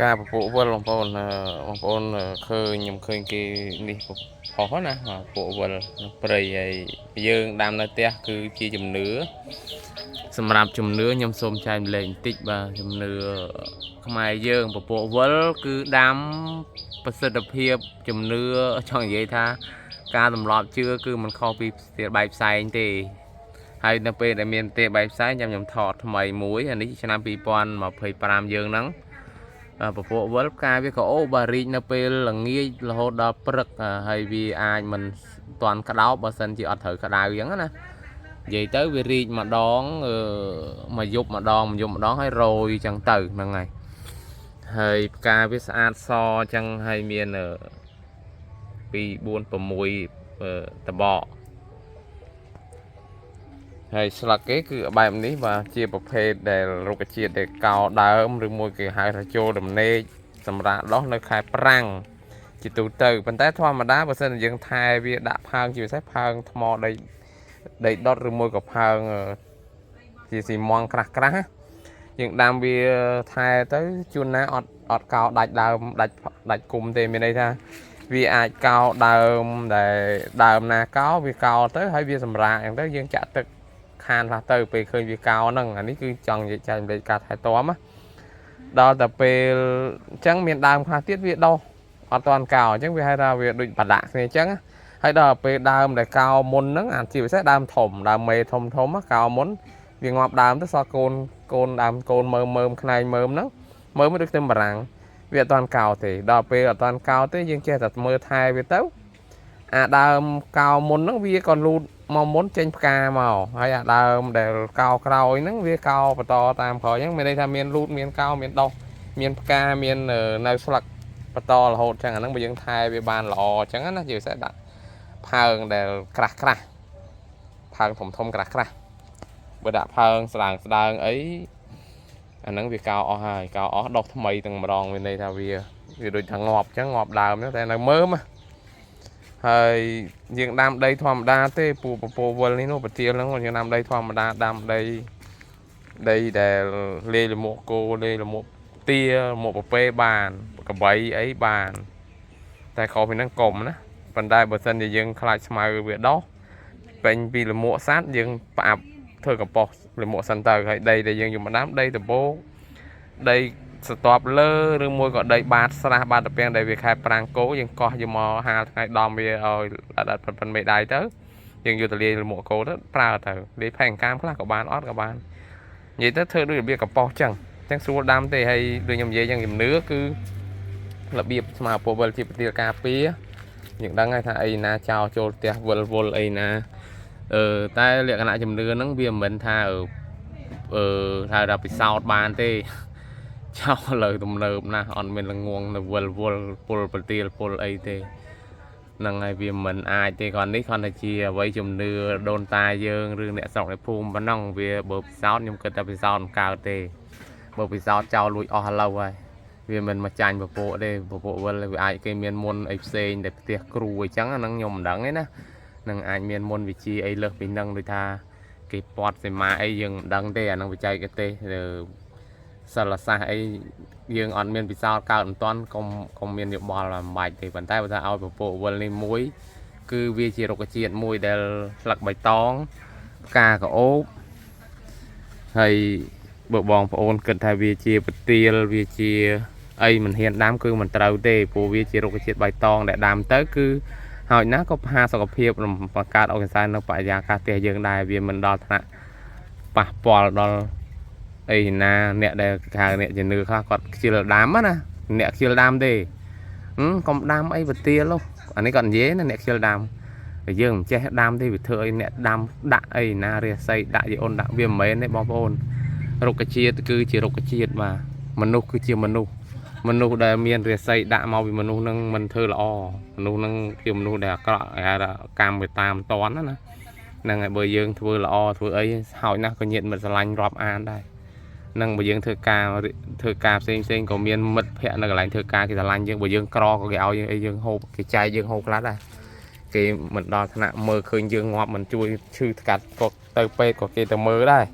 ការពពួកវល់បងប្អូនឃើញខ្ញុំឃើញគេនេះផុសណាពួកវល់ព្រៃហើយយើងដាំនៅផ្ទះគឺជាជំនឿសម្រាប់ជំនឿខ្ញុំសូមចែកម្លែកបន្តិចបាទជំនឿខ្មែរយើងពពួកវល់គឺដាំប្រសិទ្ធភាពជំនឿចង់និយាយថាការទម្លាប់ជឿគឺមិនខុសពីបែបផ្សែងទេហើយនៅពេលដែលមានទេបែបផ្សែងខ្ញុំថតថ្មីមួយអានេះឆ្នាំ2025យើងហ្នឹងពពួកវល់ផ្កាវាក៏អូបារីកនៅពេលល្ងាចរហូតដល់ព្រឹកហើយវាអាចមិនតាន់ក្តោបបើសិនជាអត់ត្រូវក្តៅអញ្ចឹងណានិយាយទៅវារីកម្ដងមួយយប់ម្ដងហើយរយអញ្ចឹងទៅហ្នឹងហើយផ្កាវាស្អាតសអញ្ចឹងហើយមាន2 4 6តបកហើយស្លឹកគេគឺបែបនេះបាទជាប្រភេទដែលរុក្ខជាតិដែលកោដើមឬមួយគេហៅថាចូលដំណេកសម្រាប់ដោះនៅខែប្រាំងជាទូទៅប៉ុន្តែធម្មតាបើសិនយើងថែវាដាក់ផើងជាពិសេសផើងថ្មដីដុតឬមួយក៏ផើងជាស៊ីម៉ងក្រាស់យើងដាំវាថែទៅជួនណាអត់កោដាច់ដើមដាច់គុំទេមានន័យថាវាអាចកោដើមដែលដើមណាកោវាកោទៅហើយវាសម្រាកអញ្ចឹងទៅយើងចាក់ទឹកខានខ្លះទៅពេលឃើញវាកោហ្នឹងអានេះគឺចង់និយាយចែកម្លែកការថែទាំណាដល់តែពេលអញ្ចឹងមានដើមខ្លះទៀតវាដុះអត់ទាន់កោអញ្ចឹងវាហៅថាវាដូចប្រដាក់គ្នាអញ្ចឹងហើយដល់ពេលដើមដែលកោមុនហ្នឹងអាជាពិសេសដើមធំដើមមេធំកោមុនវាងាប់ដើមទៅសល់កូនដើមកូនមើមខ្នែងមើមហ្នឹងមើមដូចខ្ទឹមបារាំងវាអត់ទាន់កោទេដល់ពេលអត់ទាន់កោទេយើងចេះតែមើលថែវាទៅអាដើមកោមុនហ្នឹងវាក៏លូតមកមុនចេញផ្កាមកហើយអាដើមដែលកោក្រោយហ្នឹងវាកោបន្តតាមក្រោយហ្នឹងមានន័យថាមានលូតមានកោមានដុះមានផ្កាមាននៅស្លឹកបន្តរហូតចឹងអាហ្នឹងបើយើងថែវាបានល្អចឹងណាជាពិសេសដាក់ផើងដែលក្រាស់ផើងធំក្រាស់បើដាក់ផើងស្ដើងអីអាហ្នឹងវាកោអស់ហើយកោអស់ដុះថ្មីទាំងម្ដងមានន័យថាវាដូចថាងាប់ចឹងងាប់ដើមតែនៅមើមហើយយើងដាំដីធម្មតាទេពពោវល់នេះនោះប្រទាលហ្នឹងយើងដាំដីធម្មតាដាំដីដែលលេលមកគោលេលមកទាមកប្រពេបានកបីអីបានតែខុសពីហ្នឹងកុំណាប៉ុន្តែបើសិនជាយើងខ្លាចស្មៅវាដោះពេញពីលមកសัตว์យើងផ្អាប់ធ្វើកំប៉ុស្តលមកសិនទៅហើយដីដែលយើងយកមកដាំដីដបោកដីស្ទាប់លើឬមួយក៏ដីបាតស្រះបាតត្រពាំងដែលវាខែប្រាំងគោយើងកោះយកមកហាលថ្ងៃដំវាឲ្យអត់ប៉ុនមេដៃទៅយើងយកទៅលាយលមកគោទៅប្រើទៅលាយផែងកាមខ្លះក៏បានអត់ក៏បាននិយាយទៅធ្វើដូចរបៀបកំប៉ុស្តចឹងស្រួលដាំទេហើយដូចខ្ញុំនិយាយចឹងជំនឿគឺរបៀបស្មារតីវិលជាប្រទាលការពារយើងដឹងហើយថាអីណាចោលចូលផ្ទះវល់អីណាតែលក្ខណៈជំនឿហ្នឹងវាមិនមែនថាថាដល់ពិសោធន៍បានទេចោលលើទំនើបណាស់អត់មានល្ងងនៅវល់ពុលប្រទាលពុលអីទេហ្នឹងហើយវាមិនអាចទេគ្រាន់តែជាអ្វីជំនឿដូនតាយើងឬអ្នកស្រុកអ្នកភូមិប៉ុណ្ណឹងវាបើពិសោធន៍ខ្ញុំគិតថាពិសោធន៍មិនកើតទេបើពិសោធន៍ចោលលួចអស់ឥឡូវហើយវាមិនមកចាញ់ពពួកទេពពួកវល់វាអាចគេមានមុនអីផ្សេងតែផ្ទះគ្រូអញ្ចឹងហ្នឹងខ្ញុំមិនដឹងទេណានឹងអាចមានមុនវិជាអីលើសពីហ្នឹងដូចថាគេពាត់សេមាអីយើងមិនដឹងទេអានឹងបច្ចេកទេសសិលសាស្ត្រអីយើងអត់មានពិសោធន៍កើតមិនតាន់កុំមានយោបល់មិនបាច់ទេប៉ុន្តែបើថាឲ្យពពួកវល់នេះមួយគឺវាជារុក្ខជាតិមួយដែលស្លឹកបៃតងផ្កាកោបហើយបើបងប្អូនគិតថាវាជាប្រទាលវាជាអីមិនហ៊ានដាំគឺមិនត្រូវទេព្រោះវាជារុក្ខជាតិបៃតងដែលដាំទៅគឺហើយណាក៏ផាសុខភាពបង្កើតអុកសាននៅបរិយាកាសផ្ទះយើងដែរវាមិនដល់ថ្នាក់ប៉ះពាល់ដល់អីណាអ្នកដែលហៅអ្នកជំនឿខ្លះគាត់ខ្ជិលដាំណាអ្នកខ្ជិលដាំទេកុំដាំអីប្រទាលអានេះគាត់និយាយណាអ្នកខ្ជិលដាំតែយើងមិនចេះដាំទេវាធ្វើអីអ្នកដាំដាក់អីណារាសីដាក់យីអូនដាក់វាមិនមែនទេបងប្អូនរុក្ខជាតិគឺជារុក្ខជាតិបាទមនុស្សគឺជាមនុស្សដែលមានរាសីដាក់មកពីមនុស្សនឹងមិនធ្វើល្អមនុស្សនឹងជាមនុស្សដែលអាក្រក់គេហៅថាកម្មវាតាមតន់ណាហ្នឹងហើយបើយើងធ្វើល្អធ្វើអីហើយណាស់ក៏ញាតិមិត្តស្រឡាញ់រាប់អានដែរហ្នឹងបើយើងធ្វើការផ្សេងក៏មានមិត្តភ័ក្តិនៅកន្លែងធ្វើការគេស្រឡាញ់យើងបើយើងក្រក៏គេឲ្យយើងអីយើងហូបគេចែកយើងហូបខ្លះដែរគេមិនដល់ថ្នាក់មើលឃើញយើងងាប់មិនជួយឈឺស្កាត់ក៏ទៅពេទ្យក៏គេទៅមើលដែរ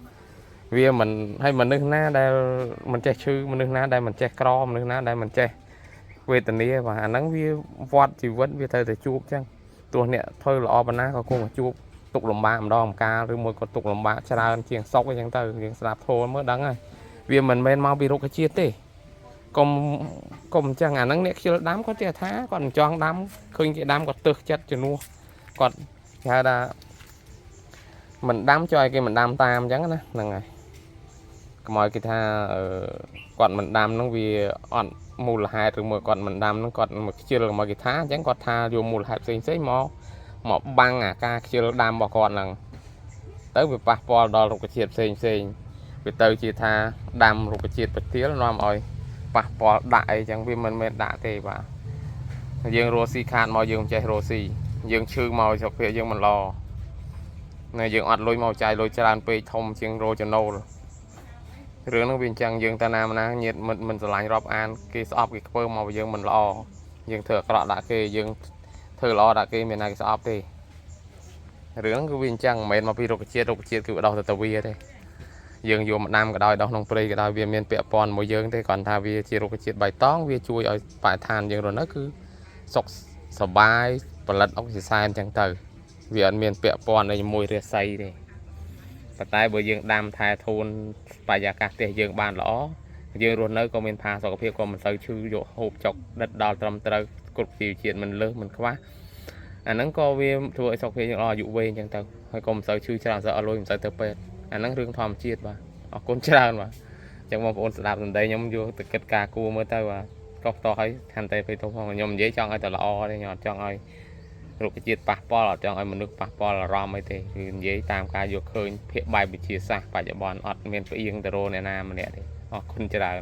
vì mình hay mình nước ná đây mình che chư mình nước ná đây mình che crom nước ná đây mình che về tình yêu và nắng vi vót chỉ vẫn vì thời để chụp chăngตัวเนี่ยthôi là ở bên ná có cùng mà chụp tục lồng ba đo ca rồi một con tục lồng ba cha ra chiên sóc cái chẳng từ chiên sạp thô mới đắng này vì mình bên mau bị rục cái chia tê cùng cùng chẳng nắng nét chưa đám có chia thá còn cho đám khơi cái đám có tược chất cho nua còn hay là mình đám cho cái mình đám tam chẳng đó là ngày mọi cái tha còn mình đam nó vì on mù là hai rồi mà còn mình đam nó còn một chưa là mọi cái thá chẳng còn tha vô mù là hai xinh xí mò băng à ca chưa đam bỏ còn là tới việc passport đó là cái chuyện xinh vì từ chỉ tha đam một cái chuyện bật tiếng nó rồi passport đại chẳng vì mình đã thì và dương rosi khan mò dương chạy rosi dương chư mò chọc phía dương mình lo này dương ọt lôi màu chạy lôi tràn pe thông chiên rô cho nâu rồi rửa nó viên chẳng dương ta nam ná nhiệt mình sẽ lạnh rộp an cái shop cái cơ màu dương mình lo dương thừa có đã cái dương thừa lo đã cái miền này cái shop thì rửa nó viên chẳng mệt mà pi rục chiết cứ đầu từ tàu bia đây dương vô một năm cái đôi đó nông plei cái đôi viên miền bẹ pon mỗi dương thế còn thà vi chiết rục chiết bài tón vi chui ở phải than dương rồi nó cứ sọc sờ bài và lật ốc thì sai chẳng từ vì ở miền bẹ pon này mùi rệt say đây và tại bởi dương đam thai thôn bài giá cả tiền dương bàn lõ dương luôn nơi có miền pha sau khi có mình tới chư dỗ hộp chọc đất đào trầm tới cột chiều chuyện mình lớn mình quá nó có viêm thôi sau khi lo dụ về chẳng tao hay còn tới chư cho sợ luôn mình tới tập bệt nó rương thòm chiết và con trao mà chẳng mà ôn đạp đây nhóm vô từ kết cả cua mới tới và cọc to ấy thành tay phải không nhóm dễ chọn ai từ lo đây nhọt chọn ai rồi cái chiết passport là chọn ai mình nước passport là rom ấy thì dễ tam ca vô khơi phía bài bị chia sẻ phải cho bọn ọt miền phải yên từ rô này nam này thì con trao